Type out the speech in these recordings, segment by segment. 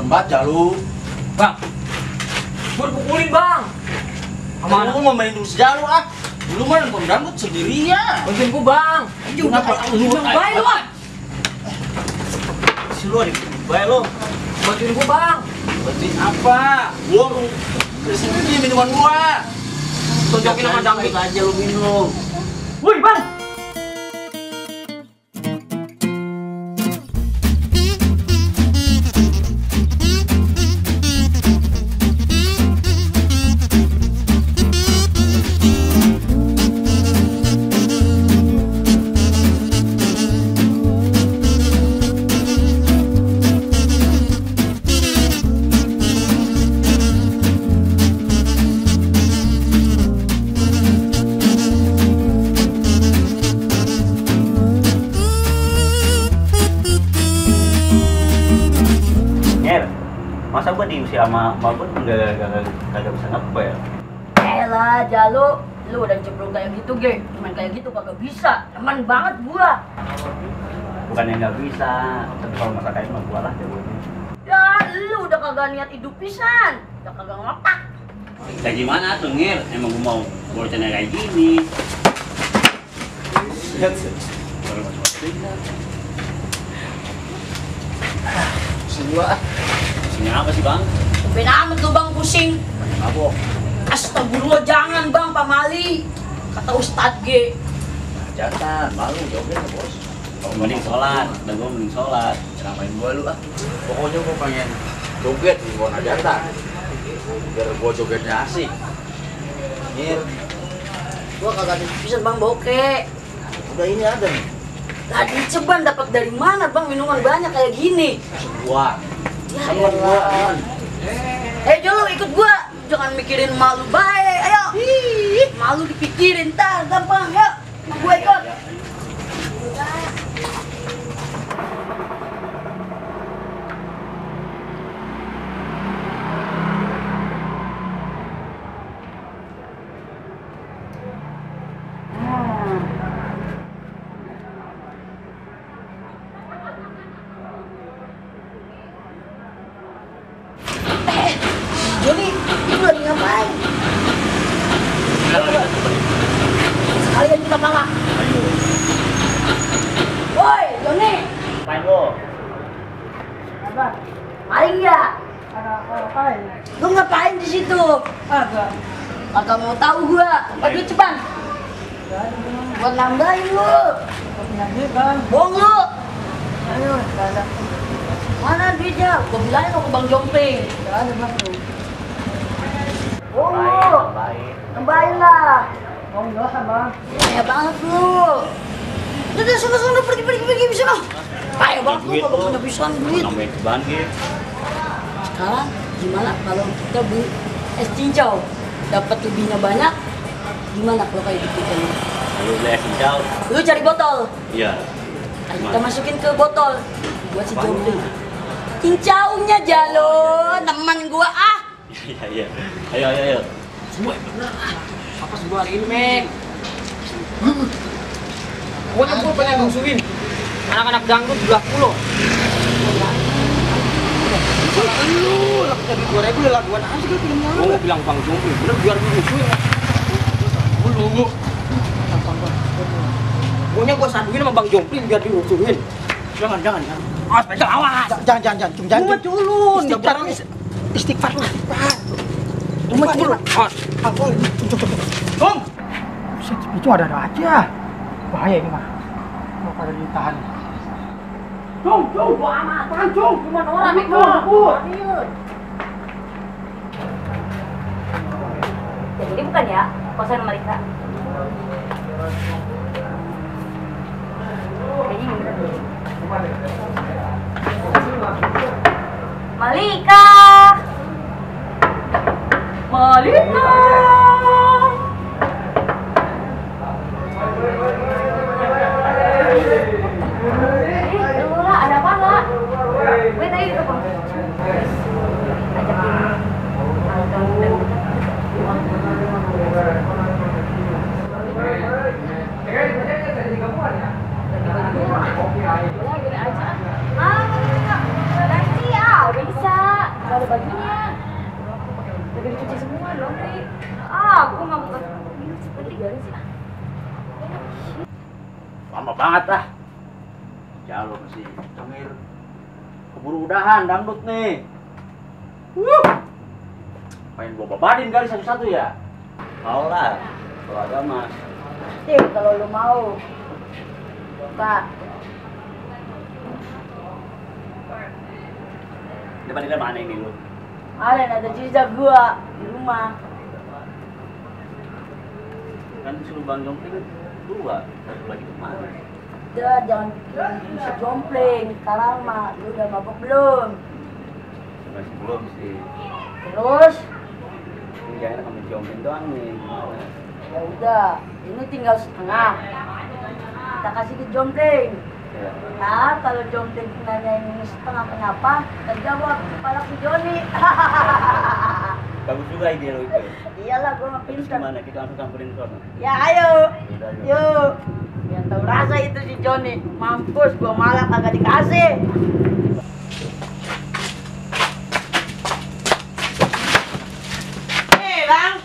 lambat jalu. Bang, gue pukulin bang. Kamu mau main dulu sejalu ah. Dulu mah nonton dangdut sendirian. Bantuin gue bang. Kenapa lu Baik lu ah. Si lu baik lu. Bantuin gue bang. Bantuin apa? Gua kesini nih minuman gua. Tunjukin sama dangdut aja lu minum. Woi bang. Masa gua di usia sama pun kagak bisa ngepel. Elah Jalu, lu udah cemplung kayak gitu ge, cuman kayak gitu kagak bisa, teman banget gua. Bukannya nggak bisa, tapi kalau masak kain mah gua lah jagonya. Ya lu udah kagak niat hidup pisan, udah kagak ngotak. Kayak gimana tuh Ngir? Emang gua mau rencana kayak gini. Lihat sih. Pusing gua ah. Pusingnya apa sih bang? Ben amat lu bang pusing. Mabok. Astagfirullah jangan bang pamali. Kata Ustadz G. Jangan, malu joget bos. Mending sholat, dan gua mending sholat. Ceramain gua lu ah. Pokoknya gua pengen joget di Wona Jata. Biar gua jogetnya asik. Ngir, Gua kagak ada pisan bang bokeh. udah ini ada nih. Tadi ceban dapat dari mana bang minuman banyak kayak gini? Gua. Ya Sama gua. Jolo ikut gua, jangan mikirin malu baik, ayo. Malu dipikirin, tar gampang, yuk. Sama gua ikut. Joni, lu lagi ngapain? Sekalian kita pala. Woi, Joni. Main lo. Apa? Maling ya? Ngapain? Lu ngapain di situ? Agak. Kagak mau tahu gua. Aduh ceban. Buat nambahin lu. Nyanyi bang. Bohong lu. Ayo, nggak ada. Mana duitnya? Gua bilangin mau ke Bang Jompling. Nggak ada bang tuh. Bohong lu. Baik. Nambahin lah. Oh nggak usah bang. Kaya banget lu. Udah sana pergi bisa noh. Kaya banget lu kalau punya pisan duit. Nambahin ceban gitu. Sekarang gimana kalau kita beli es cincau? Dapat lebihnya banyak. Gimana kalau kayak gitu kan? Lalu beli es hijau. Lu cari botol. Iya. Ayo kita masukin ke botol. Buat si Jompling. Cincaunya Jalo, teman gua ah. Iya. Ayo. Gue bener ah. Apa sih gua hari ini Mek? Pokoknya gua pengen musuhin anak-anak dangdut belah pulau. Lu lah tadi 2000 lah laguan aja gitu filmnya. Gua mau bilang Bang Jompling, bener biar dimusuhin. Lu. Pokoknya gua saduin sama Bang Jompling biar dimusuhin. Jangan. Awas, pegang awas. Jangan. Cuma culun. Istighfar lah. Cuma culun. Awas. Tom. Itu ada aja. Bahaya ini mah. Mau pada ditahan. Cung, gua amat, kan Cung. Cuma orang nih gua. Jadi ini bukan ya kosan Malika? Kayaknya ini bener deh. Malika! Lu lah, ada apa lah? Gue tadi itu bang. Ajakin nanti bisa. lagi. Ah, aku nggak buka. Berarti garis sih. Lama banget ah. Jalo masih cengir. Keburu udahan dangdut nih. Main gua babadin kali satu-satu ya. Mau lah, kalau ada mas. Kalau lu mau. Buka. Depan di mana ini lu? Ada jejak gua di rumah. Kan suruh bang jompling dua, satu lagi kemana? Udah, jangan bikin si jompling. Sekarang mah, lu udah mabok belum? Masih belum sih. Terus, Ini jangan kami jompling doang nih. Gimana? ya udah, ini tinggal setengah. Kita kasih ke jompling. Ya. Nah, kalau jompling nanya ini setengah kenapa? Terjawab kepala si Joni. Bagus juga ide lo itu. Iyalah, gua mah Terus pintar. gimana? Kita langsung samperin ke sana. Ya ayo, Udah, yuk. yuk. Biar tahu rasa itu si Joni. Mampus, gua malah kagak dikasih. Bang.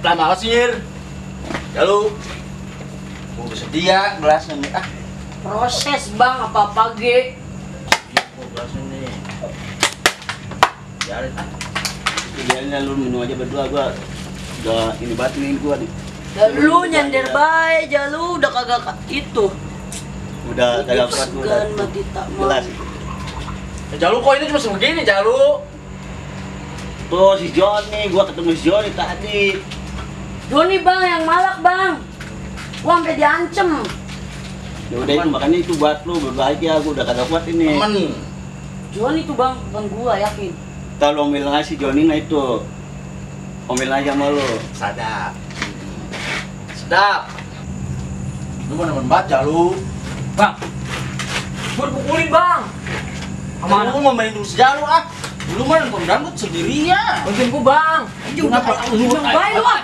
Lama banget sih, Nyir. Ya lu. Gua udah sedia gelasnya nih. Ah, Proses bang, apa-apa ge. iya gua gelasnya nih. Biarin ah. Idealnya lu minum aja berdua, gua udah ini banget nih gua nih. Dan lu nyender bae, jalu udah kagak itu. Udah kagak kuat gua udah Segan mati tak mau. gelas. Jalu kok ini cuma segini, Jalu. Tuh si Joni, gua ketemu si Joni tadi. Joni bang yang malak bang. Gua sampai diancem. Ya udah itu makanya itu buat lu berbahagia, gua udah kagak kuat ini. Temen. Joni tuh bang, bukan gua yakin. Kalau omel aja si Joni nah itu. Omel aja sama lu. Sadap. Sedap. Lu mau nemen banget, Jalu. Bang, gue dipukulin bang. Kamu mau main dulu sejalu ah. Dulu mah nonton dangdut sendirian. Bantuin gue bang. Anjing udah kayak lu Baik lu ah.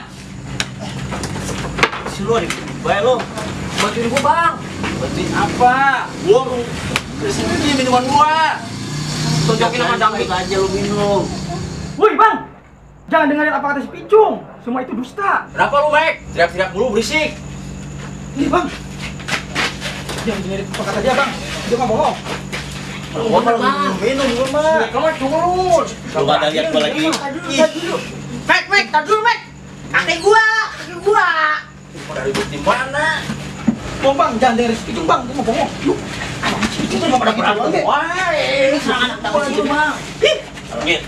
Si lu nih, baik lu. Bantuin gue bang. Bantuin apa? Gua sini minuman gua. Tunjukin sama dangdut. aja lu minum. Woi bang, jangan dengerin apa kata si Picung. Semua itu dusta. Kenapa lu, Mek? Teriak-teriak mulu berisik. Ini bang, jangan dengerin apa kata dia bang. Dia mah bohong. Gua malah minum gua mah. Kamu turun. Lu pada lihat gua lagi. Mek, tar dulu Mek. Kakek gua. Mau dari bukti mana? Oh bang, jangan dengerin si Picung bang. Dia mah bohong. Yuk, si Picung mah pada berantem. Wah, ini sangat tahu sih, Bang. Ngir.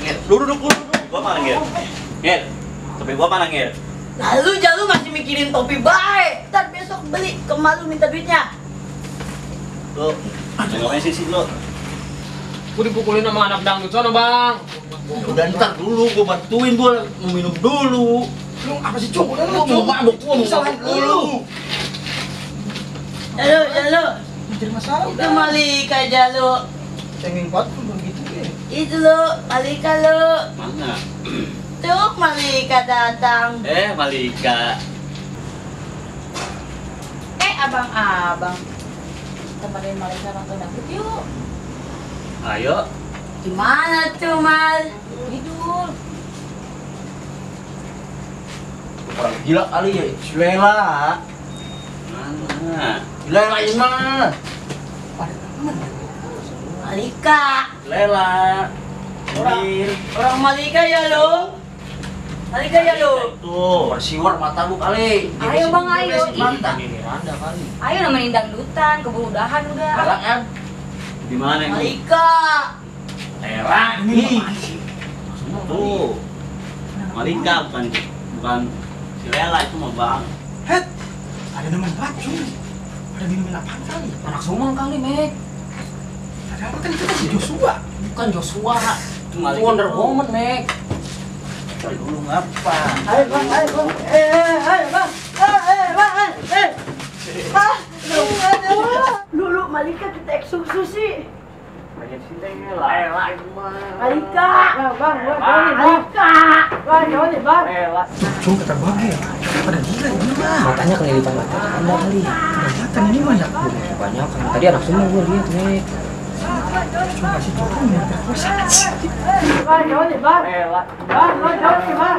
Ngir, lu duduk. Gua mana ngir? Ngir. Tapi gua mana ngir? Lalu jalu masih mikirin topi baik. Ntar besok beli ke malu minta duitnya. Lu, ngapain sih lu? Gue dipukulin sama anak dangdut sana bang. Udah ntar dulu, gua bantuin gua mau minum dulu. Lu apa sih Cung? Udah Gua lu mau mabuk, gua mau salahin mabuk dulu. Jalu. Jadi masalah Itu udah. Malika Jalu. Cengeng banget tuh begitu ya. Itu lo, Malika lo. Mana? Tuh Malika datang. Malika. Abang-abang. Temenin Malika nonton dangdut yuk. Ayo. Gimana tuh Mal? Tidur. Orang gila kali ya, Lela. Mana? Lela ini mah. Malika. Lela. Orang Malika ya lo. Malika ya lo. Tuh, bersiwar mata lu kali. Ayo, Bang, ayo. Mantap. Randa kali. Ayo nemenin dangdutan, keburu udahan udah. Galak kan? Di mana ini? Malika. Lela nih. Tuh. Malika bukan si Lela itu mah bang. Het, ada nemen baju. Ada minumin apaan kali? Anak Sumang kali Mek. Ada apa kan itu kan si Joshua. Bukan Joshua. Itu Itu Wonder Woman Mek. Cari dulu ngapa? Ayo bang. Ayo bang. Dulu Malika kita eksekusi. Pengen si Lela itu mah. Malika. Bang, Malika. Bang. Lela. Cung kata bagi ya. Pada gila ini mah. Matanya kelilipan mata Anda kali. Kelihatan ini mah ya. Banyak kan. Tadi anak Sumang gue lihat Mek. Coba si Joni yang terkuasa. Bang, Joni, bang. Bang, Joni, bang.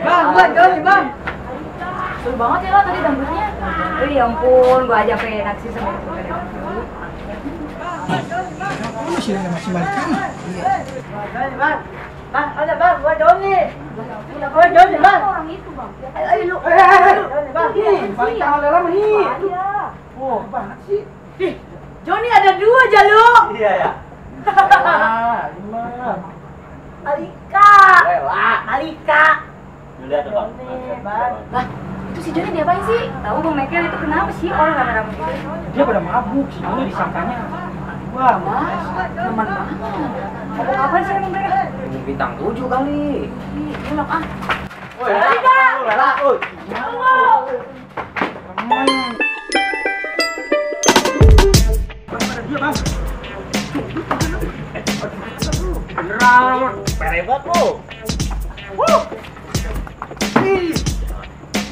Bang, Joni, bang. Seru banget ya lo tadi dangdutnya. Ya ampun, gua aja pengen naksir sama itu. Masih balik kan? Joni, bang. Bang, ada bang, gua Joni. Gua Joni, bang. Orang itu, Bang. Ayo lu. Joni, bang. Nih, balik tangan lama nih. Oh, banget sih. Ih, Joni ada 2 Jalu. Iya ya. Alika. Alika. Lihat tuh bang. Lah, itu si Joni diapain sih? Tahu Bang Mekel itu kenapa sih orang rame-rame gitu? Dia pada mabuk, si Joni disangkanya. Wah, Teman banget. Mabuk apaan sih emang mereka? Bintang 7 kali. Ih, enak ah. Woi, Alika. Lela, oi. dia bang. Beneran. Perebat lu.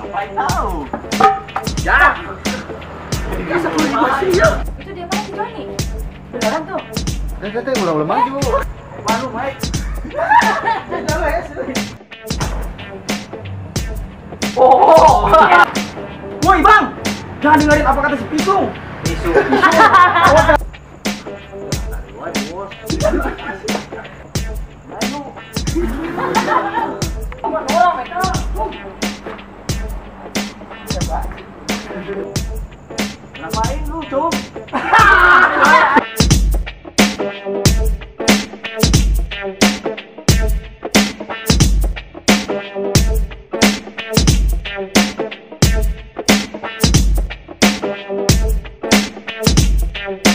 Ngapain tahu? Ya. Bisa pulang masih ya. Itu dia apa si Joni? Beneran tuh. Teteh udah maju. Baru baik. Oh. Woi bang, jangan dengerin apa kata si Pisung. Pisung. Awas. Ngapain lu, Cung? Thank you.